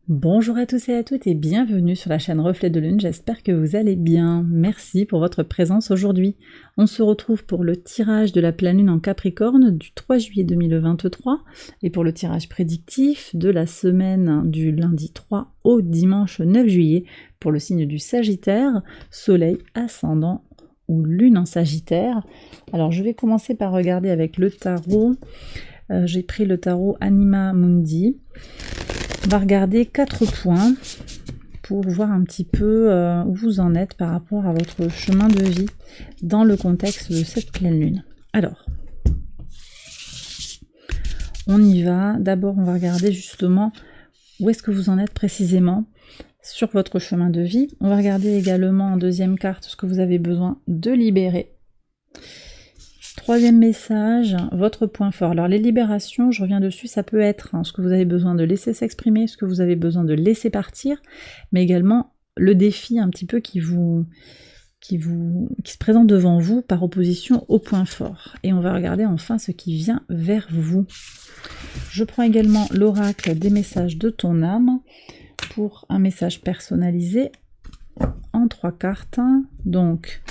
Bonjour à tous et à toutes et bienvenue sur la chaîne Reflet de Lune, j'espère que vous allez bien. Merci pour votre présence aujourd'hui. On se retrouve pour le tirage de la pleine lune en Capricorne du 3 juillet 2023 et pour le tirage prédictif de la semaine du lundi 3 au dimanche 9 juillet pour le signe du Sagittaire, Soleil, Ascendant ou Lune en Sagittaire. Alors je vais commencer par regarder avec le tarot. J'ai pris le tarot Anima Mundi. On va regarder 4 points pour voir un petit peu où vous en êtes par rapport à votre chemin de vie dans le contexte de cette pleine lune. Alors, on y va. D'abord, on va regarder justement où est-ce que vous en êtes précisément sur votre chemin de vie. On va regarder également en deuxième carte ce que vous avez besoin de libérer. Troisième message, votre point fort. Alors les libérations, je reviens dessus, ça peut être ce que vous avez besoin de laisser s'exprimer, ce que vous avez besoin de laisser partir, mais également le défi un petit peu qui se présente devant vous par opposition au point fort. Et on va regarder enfin ce qui vient vers vous. Je prends également l'oracle des messages de ton âme pour un message personnalisé en 3 cartes. Donc,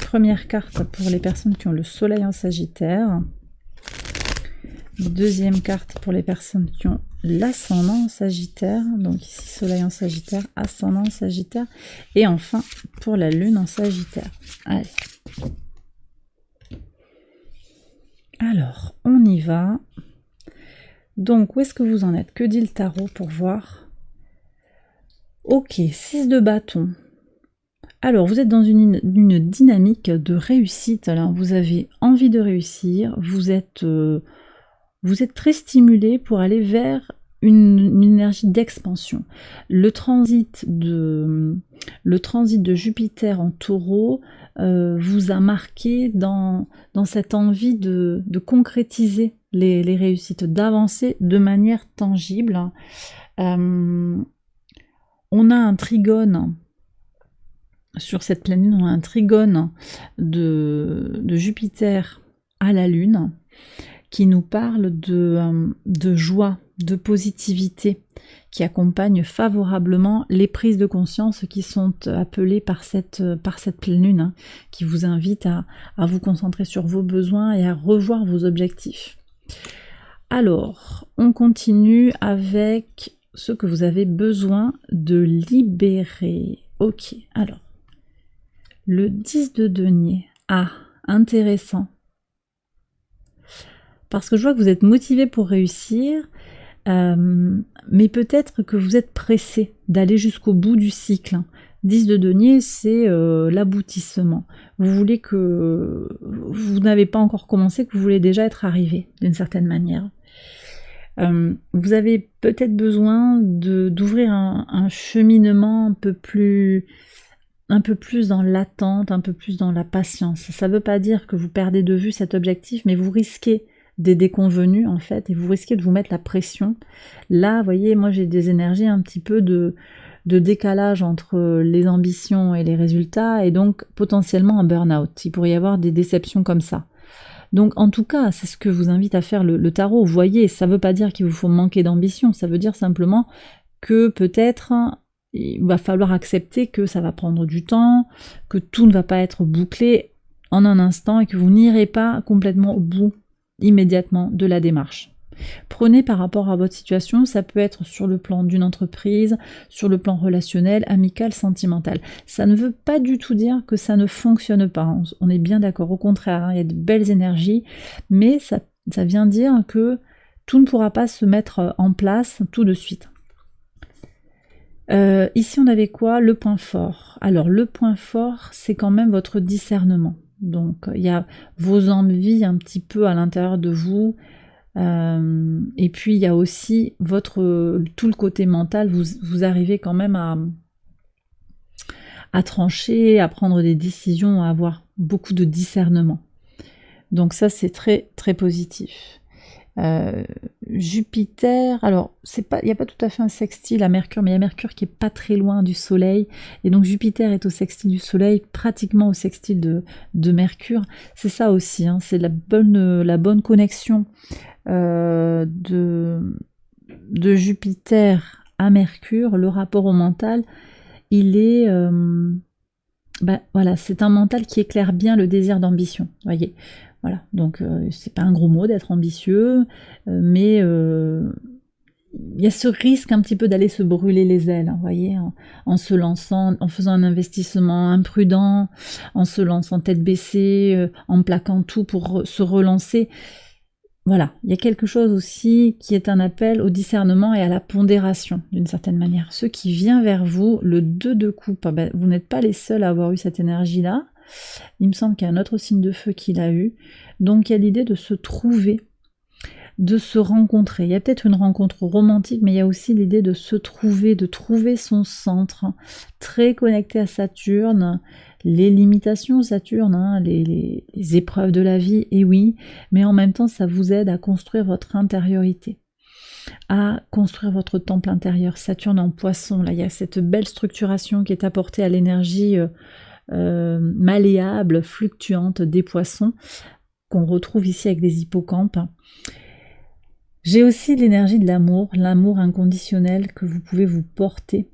première carte pour les personnes qui ont le soleil en Sagittaire. Deuxième carte pour les personnes qui ont l'ascendant en Sagittaire. Donc ici, soleil en Sagittaire, ascendant en Sagittaire. Et enfin, pour la lune en Sagittaire. Allez. Alors, on y va. Donc, où est-ce que vous en êtes? Que dit le tarot pour voir? Ok, 6 de bâton. Alors, vous êtes dans une dynamique de réussite. Alors, vous avez envie de réussir, vous êtes très stimulé pour aller vers une énergie d'expansion. Le transit de Jupiter en Taureau vous a marqué dans cette envie de concrétiser les réussites, d'avancer de manière tangible. On a un trigone. Sur cette pleine lune, on a un trigone de Jupiter à la Lune qui nous parle de joie, de positivité, qui accompagne favorablement les prises de conscience qui sont appelées par cette pleine lune, qui vous invite à vous concentrer sur vos besoins et à revoir vos objectifs. Alors, on continue avec ce que vous avez besoin de libérer. Ok, alors. Le 10 de denier. Ah, intéressant. Parce que je vois que vous êtes motivé pour réussir, mais peut-être que vous êtes pressé d'aller jusqu'au bout du cycle. 10 de denier, c'est l'aboutissement. Vous voulez que... Vous n'avez pas encore commencé, que vous voulez déjà être arrivé, d'une certaine manière. Vous avez peut-être besoin d'ouvrir un cheminement un peu plus dans l'attente, un peu plus dans la patience. Ça ne veut pas dire que vous perdez de vue cet objectif, mais vous risquez des déconvenus en fait, et vous risquez de vous mettre la pression. Là, vous voyez, moi j'ai des énergies un petit peu de décalage entre les ambitions et les résultats, et donc potentiellement un burn-out. Il pourrait y avoir des déceptions comme ça. Donc en tout cas, c'est ce que vous invite à faire le tarot. Vous voyez, ça ne veut pas dire qu'il vous faut manquer d'ambition, ça veut dire simplement que peut-être... il va falloir accepter que ça va prendre du temps, que tout ne va pas être bouclé en un instant et que vous n'irez pas complètement au bout immédiatement de la démarche. Prenez par rapport à votre situation, ça peut être sur le plan d'une entreprise, sur le plan relationnel, amical, sentimental. Ça ne veut pas du tout dire que ça ne fonctionne pas, on est bien d'accord, au contraire, il y a de belles énergies, mais ça vient dire que tout ne pourra pas se mettre en place tout de suite. Ici on avait quoi? Le point fort. Alors le point fort, c'est quand même votre discernement. Donc il y a vos envies un petit peu à l'intérieur de vous, et puis il y a aussi tout le côté mental. Vous arrivez quand même à trancher, à prendre des décisions, à avoir beaucoup de discernement. Donc ça c'est très très positif. Jupiter, alors il n'y a pas tout à fait un sextile à Mercure, mais il y a Mercure qui est pas très loin du Soleil, et donc Jupiter est au sextile du Soleil, pratiquement au sextile de Mercure. C'est ça aussi, hein, c'est la bonne connexion de Jupiter à Mercure, le rapport au mental, il est... voilà, c'est un mental qui éclaire bien le désir d'ambition, voyez. Voilà, donc c'est pas un gros mot d'être ambitieux, mais il y a ce risque un petit peu d'aller se brûler les ailes, voyez, en se lançant, en faisant un investissement imprudent, en se lançant tête baissée, en plaquant tout pour se relancer. Voilà, il y a quelque chose aussi qui est un appel au discernement et à la pondération, d'une certaine manière. Ce qui vient vers vous, le 2 de coupe, vous n'êtes pas les seuls à avoir eu cette énergie-là. Il me semble qu'il y a un autre signe de feu qui l'a eu. Donc il y a l'idée de se trouver, de se rencontrer. Il y a peut-être une rencontre romantique, mais il y a aussi l'idée de se trouver, de trouver son centre, très connecté à Saturne, les limitations Saturne, hein, les épreuves de la vie, et oui, mais en même temps ça vous aide à construire votre intériorité, à construire votre temple intérieur. Saturne en Poisson, là il y a cette belle structuration qui est apportée à l'énergie malléable, fluctuante des Poissons, qu'on retrouve ici avec des hippocampes. J'ai aussi l'énergie de l'amour inconditionnel que vous pouvez vous porter,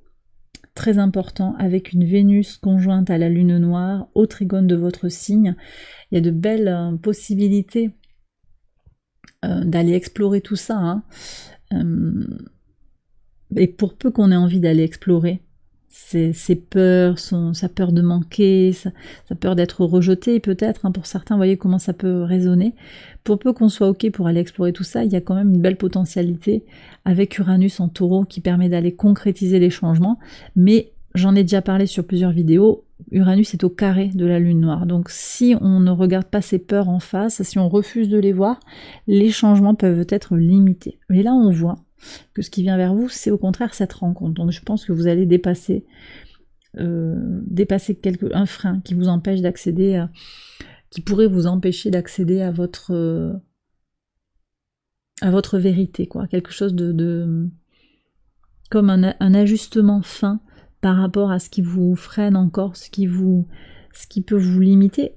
très important, avec une Vénus conjointe à la Lune noire, au trigone de votre signe. Il y a de belles possibilités d'aller explorer tout ça, hein. Et pour peu qu'on ait envie d'aller explorer ses peurs, sa peur de manquer, sa peur d'être rejeté peut-être, hein, pour certains, vous voyez comment ça peut résonner. Pour peu qu'on soit ok pour aller explorer tout ça, il y a quand même une belle potentialité avec Uranus en Taureau qui permet d'aller concrétiser les changements, mais j'en ai déjà parlé sur plusieurs vidéos, Uranus est au carré de la Lune noire, donc si on ne regarde pas ses peurs en face, si on refuse de les voir, les changements peuvent être limités. Mais là on voit que ce qui vient vers vous, c'est au contraire cette rencontre. Donc je pense que vous allez dépasser un frein qui vous empêche d'accéder à, qui pourrait vous empêcher d'accéder à votre vérité, quoi. Quelque chose de comme un ajustement fin par rapport à ce qui vous freine encore, ce qui peut vous limiter,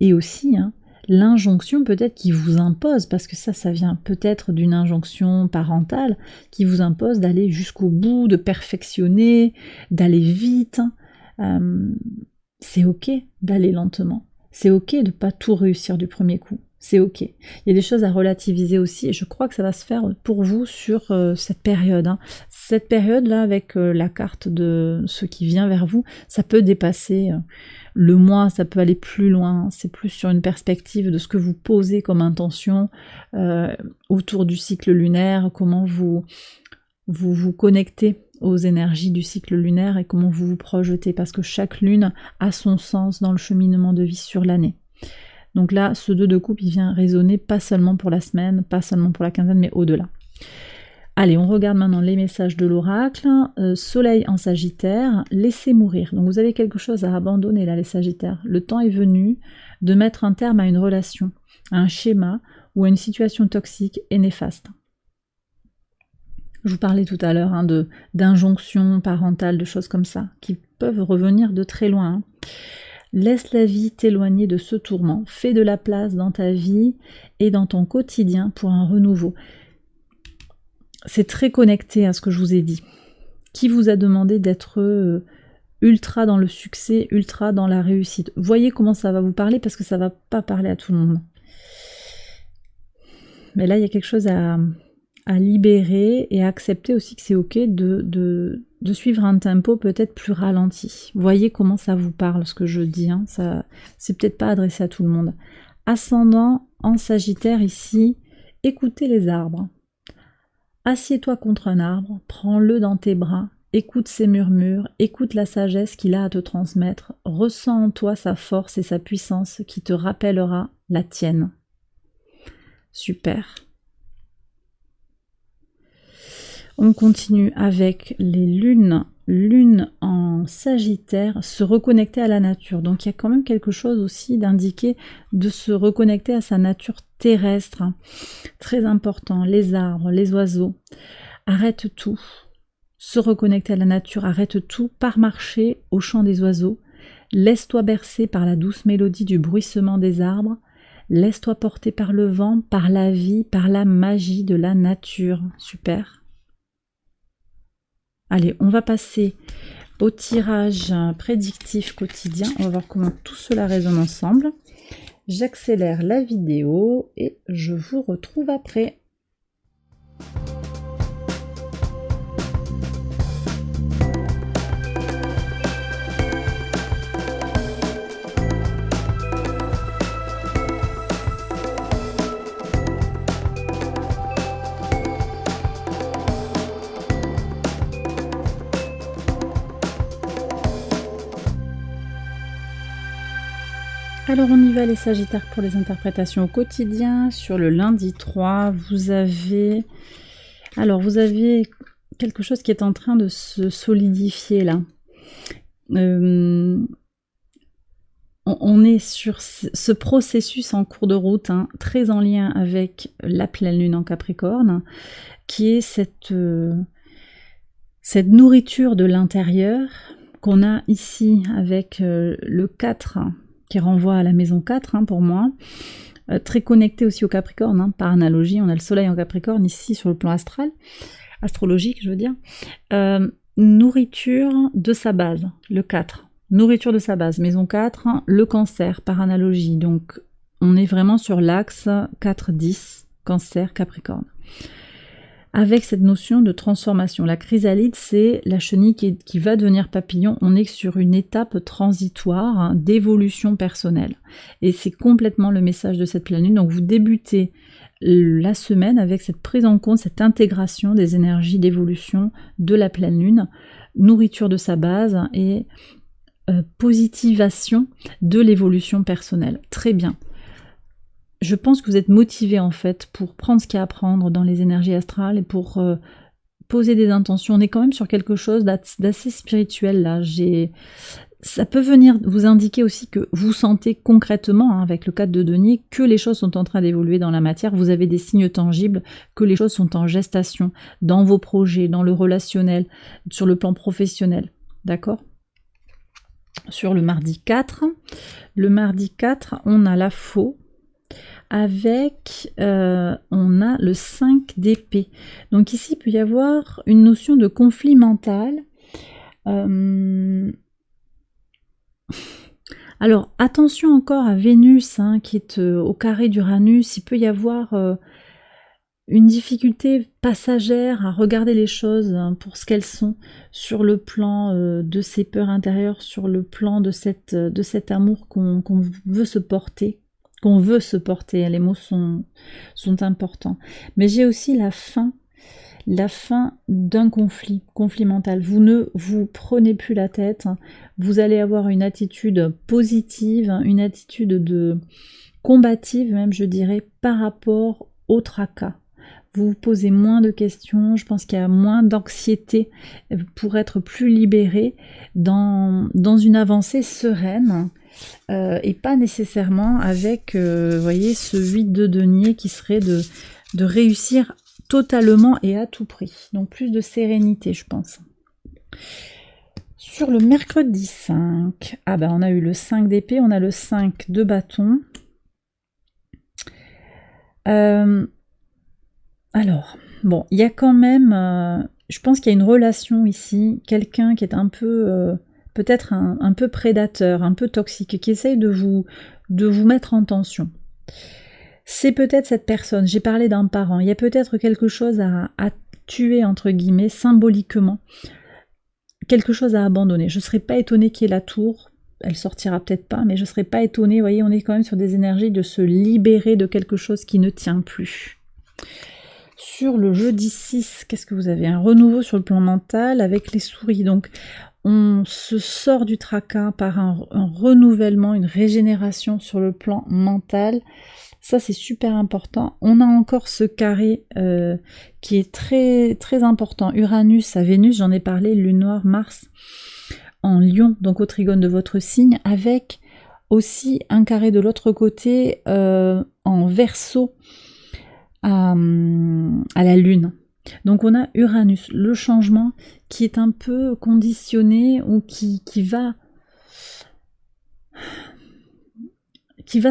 et aussi, hein, l'injonction peut-être qui vous impose, parce que ça vient peut-être d'une injonction parentale qui vous impose d'aller jusqu'au bout, de perfectionner, d'aller vite. C'est ok d'aller lentement, c'est ok de ne pas tout réussir du premier coup, c'est ok. Il y a des choses à relativiser aussi, et je crois que ça va se faire pour vous sur cette période, hein. Cette période-là, avec la carte de ce qui vient vers vous, ça peut dépasser le mois, ça peut aller plus loin, c'est plus sur une perspective de ce que vous posez comme intention autour du cycle lunaire, comment vous connectez aux énergies du cycle lunaire et comment vous vous projetez, parce que chaque lune a son sens dans le cheminement de vie sur l'année. Donc là, ce 2 de coupe, il vient résonner pas seulement pour la semaine, pas seulement pour la quinzaine, mais au-delà. Allez, on regarde maintenant les messages de l'oracle. Soleil en Sagittaire, laissez mourir. Donc vous avez quelque chose à abandonner là, les Sagittaires. Le temps est venu de mettre un terme à une relation, à un schéma ou à une situation toxique et néfaste. Je vous parlais tout à l'heure, hein, d'injonctions parentales, de choses comme ça, qui peuvent revenir de très loin, hein. Laisse la vie t'éloigner de ce tourment, fais de la place dans ta vie et dans ton quotidien pour un renouveau. C'est très connecté à ce que je vous ai dit. Qui vous a demandé d'être ultra dans le succès, ultra dans la réussite? Voyez comment ça va vous parler, parce que ça va pas parler à tout le monde. Mais là, il y a quelque chose à libérer et à accepter aussi que c'est ok de suivre un tempo peut-être plus ralenti. Voyez comment ça vous parle, ce que je dis, hein. Ça, c'est peut-être pas adressé à tout le monde. Ascendant en Sagittaire ici, écoutez les arbres. Assieds-toi contre un arbre, prends-le dans tes bras, écoute ses murmures, écoute la sagesse qu'il a à te transmettre, ressens en toi sa force et sa puissance qui te rappellera la tienne. Super. On continue avec les lunes. Lune en Sagittaire, se reconnecter à la nature. Donc il y a quand même quelque chose aussi d'indiqué de se reconnecter à sa nature terrestre. Très important, les arbres, les oiseaux. Arrête tout. Se reconnecter à la nature, arrête tout, pars marcher au chant des oiseaux. Laisse-toi bercer par la douce mélodie du bruissement des arbres. Laisse-toi porter par le vent, par la vie, par la magie de la nature. Super. Allez, on va passer au tirage prédictif quotidien. On va voir comment tout cela résonne ensemble. J'accélère la vidéo et je vous retrouve après. Alors on y va les Sagittaires pour les interprétations au quotidien. Sur le lundi 3, vous avez quelque chose qui est en train de se solidifier là. On est sur ce processus en cours de route, hein, très en lien avec la pleine lune en Capricorne, qui est cette nourriture de l'intérieur qu'on a ici avec le 4, qui renvoie à la maison 4 hein, pour moi, très connecté aussi au Capricorne, hein, par analogie, on a le soleil en Capricorne ici sur le plan astral, astrologique je veux dire, nourriture de sa base, le 4, nourriture de sa base, maison 4, le Cancer par analogie, donc on est vraiment sur l'axe 4-10, Cancer, Capricorne. Avec cette notion de transformation. La chrysalide, c'est la chenille qui va devenir papillon. On est sur une étape transitoire hein, d'évolution personnelle. Et c'est complètement le message de cette pleine lune. Donc vous débutez la semaine avec cette prise en compte, cette intégration des énergies d'évolution de la pleine lune, nourriture de sa base et positivation de l'évolution personnelle. Très bien. Je pense que vous êtes motivé en fait pour prendre ce qu'il y a à prendre dans les énergies astrales et pour poser des intentions. On est quand même sur quelque chose d'assez spirituel là. Ça peut venir vous indiquer aussi que vous sentez concrètement, hein, avec le 4 de denier, que les choses sont en train d'évoluer dans la matière. Vous avez des signes tangibles que les choses sont en gestation dans vos projets, dans le relationnel, sur le plan professionnel. D'accord ? Sur le mardi 4, on a la faux. Avec, on a le 5 d'épée. Donc ici, il peut y avoir une notion de conflit mental. Alors, attention encore à Vénus, hein, qui est au carré d'Uranus. Il peut y avoir une difficulté passagère à regarder les choses hein, pour ce qu'elles sont, sur le plan de ses peurs intérieures, sur le plan de cet amour qu'on veut se porter. Les mots sont importants. Mais j'ai aussi la fin d'un conflit mental. Vous ne vous prenez plus la tête, vous allez avoir une attitude positive, une attitude de combative même, je dirais, par rapport au tracas. Vous vous posez moins de questions, je pense qu'il y a moins d'anxiété pour être plus libéré dans une avancée sereine. Et pas nécessairement avec, voyez, ce 8 de denier qui serait de réussir totalement et à tout prix. Donc plus de sérénité, je pense. Sur le mercredi 5, on a eu le 5 d'épée, on a le 5 de bâton. Alors, bon, il y a quand même, je pense qu'il y a une relation ici, quelqu'un qui est un peu... peut-être un peu prédateur, un peu toxique, qui essaye de vous mettre en tension. C'est peut-être cette personne, j'ai parlé d'un parent, il y a peut-être quelque chose à tuer, entre guillemets, symboliquement, quelque chose à abandonner. Je ne serais pas étonnée qu'il y ait la tour, elle sortira peut-être pas, mais je ne serais pas étonnée, vous voyez, on est quand même sur des énergies de se libérer de quelque chose qui ne tient plus. Sur le jeudi 6, qu'est-ce que vous avez? Un renouveau sur le plan mental avec les souris, donc on se sort du tracas par un renouvellement, une régénération sur le plan mental. Ça, c'est super important. On a encore ce carré qui est très, très important. Uranus à Vénus, j'en ai parlé, Lune noire, Mars en Lion, donc au trigone de votre signe, avec aussi un carré de l'autre côté en Verseau à la Lune. Donc on a Uranus, le changement qui est un peu conditionné ou qui va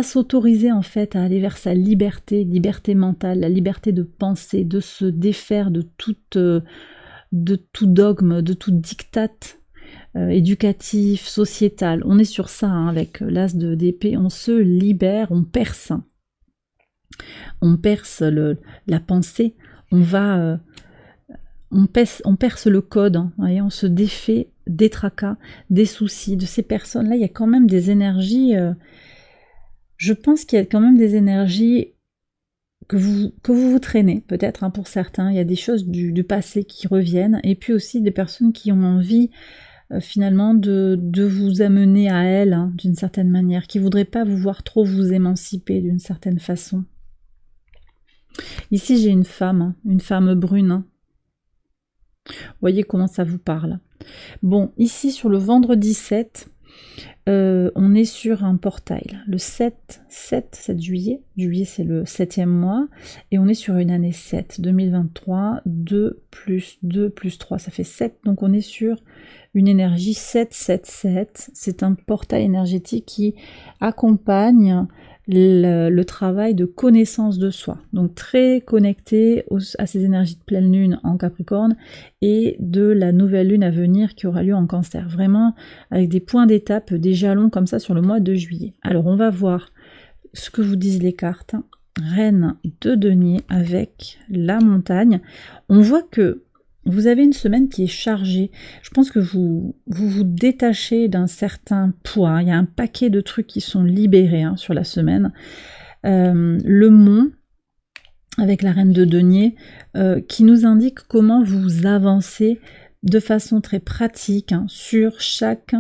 s'autoriser en fait à aller vers sa liberté mentale, la liberté de penser, de se défaire de toute tout dogme, de tout diktat éducatif, sociétal. On est sur ça hein, avec l'as d'épée, on se libère, on perce la pensée, on perce le code, hein, voyez, on se défait des tracas, des soucis, de ces personnes-là. Il y a quand même des énergies, je pense qu'il y a quand même des énergies que vous traînez, peut-être hein, pour certains. Il y a des choses du passé qui reviennent, et puis aussi des personnes qui ont envie finalement de vous amener à elles hein, d'une certaine manière, qui ne voudraient pas vous voir trop vous émanciper d'une certaine façon. Ici j'ai une femme brune. Hein. Vous voyez comment ça vous parle. Bon, ici sur le vendredi 7, on est sur un portail. Le 7 juillet. Juillet c'est le 7e mois. Et on est sur une année 7, 2023. 2 plus 2 plus 3, ça fait 7. Donc on est sur une énergie 7, 7, 7. C'est un portail énergétique qui accompagne le travail de connaissance de soi. Donc très connecté à ces énergies de pleine lune en Capricorne et de la nouvelle lune à venir qui aura lieu en Cancer. Vraiment avec des points d'étape, des jalons comme ça sur le mois de juillet. Alors on va voir ce que vous disent les cartes. Reine de denier avec la montagne. On voit que vous avez une semaine qui est chargée. Je pense que vous détachez d'un certain poids. Il y a un paquet de trucs qui sont libérés hein, sur la semaine. Le mont, avec la reine de denier, qui nous indique comment vous avancez de façon très pratique hein, sur chaque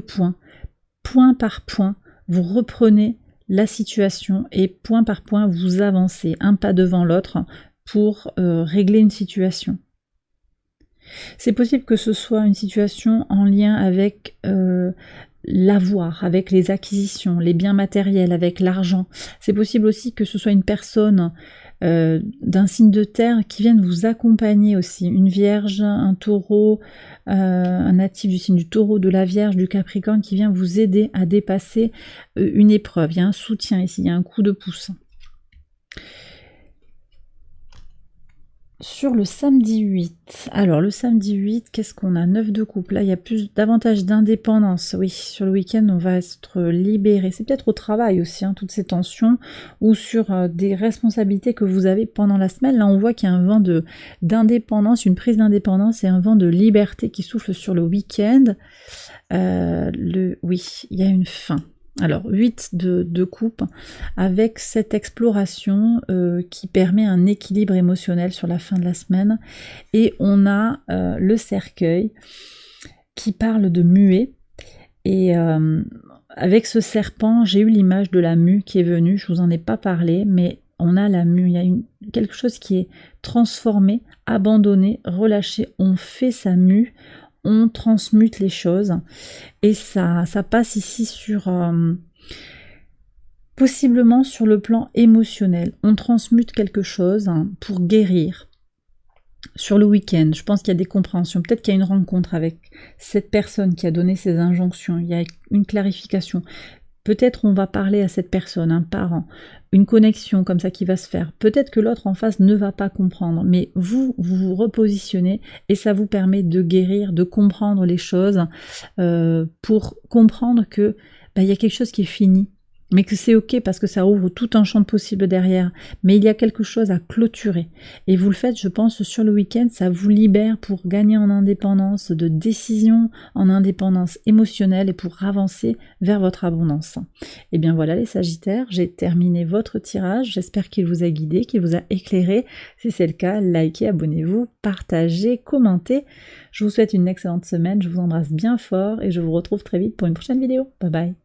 point. Point par point, vous reprenez la situation et point par point, vous avancez un pas devant l'autre pour régler une situation. C'est possible que ce soit une situation en lien avec l'avoir, avec les acquisitions, les biens matériels, avec l'argent. C'est possible aussi que ce soit une personne d'un signe de terre qui vienne vous accompagner aussi. Une vierge, un taureau, un natif du signe du taureau, de la vierge, du capricorne qui vient vous aider à dépasser une épreuve. Il y a un soutien ici, il y a un coup de pouce. Sur le samedi 8, alors le samedi 8, qu'est-ce qu'on a? 9 de coupe, là il y a davantage d'indépendance, oui, sur le week-end on va être libéré, c'est peut-être au travail aussi, hein, toutes ces tensions, ou sur des responsabilités que vous avez pendant la semaine, là on voit qu'il y a un vent d'indépendance, une prise d'indépendance et un vent de liberté qui souffle sur le week-end, oui, il y a une fin. Alors 8 de coupe avec cette exploration qui permet un équilibre émotionnel sur la fin de la semaine et on a le cercueil qui parle de muet et avec ce serpent j'ai eu l'image de la mue qui est venue, je vous en ai pas parlé mais on a la mue, il y a quelque chose qui est transformé, abandonné, relâché, on fait sa mue, on transmute les choses et ça passe ici sur possiblement sur le plan émotionnel. On transmute quelque chose hein, pour guérir. Sur le week-end, je pense qu'il y a des compréhensions. Peut-être qu'il y a une rencontre avec cette personne qui a donné ces injonctions. Il y a une clarification. Peut-être on va parler à cette personne, un parent, une connexion comme ça qui va se faire. Peut-être que l'autre en face ne va pas comprendre, mais vous vous repositionnez et ça vous permet de guérir, de comprendre les choses pour comprendre que il y a quelque chose qui est fini, mais que c'est ok parce que ça ouvre tout un champ possible derrière, mais il y a quelque chose à clôturer. Et vous le faites, je pense, sur le week-end, ça vous libère pour gagner en indépendance de décision, en indépendance émotionnelle et pour avancer vers votre abondance. Et bien voilà les Sagittaires, j'ai terminé votre tirage, j'espère qu'il vous a guidé, qu'il vous a éclairé. Si c'est le cas, likez, abonnez-vous, partagez, commentez. Je vous souhaite une excellente semaine, je vous embrasse bien fort et je vous retrouve très vite pour une prochaine vidéo. Bye bye.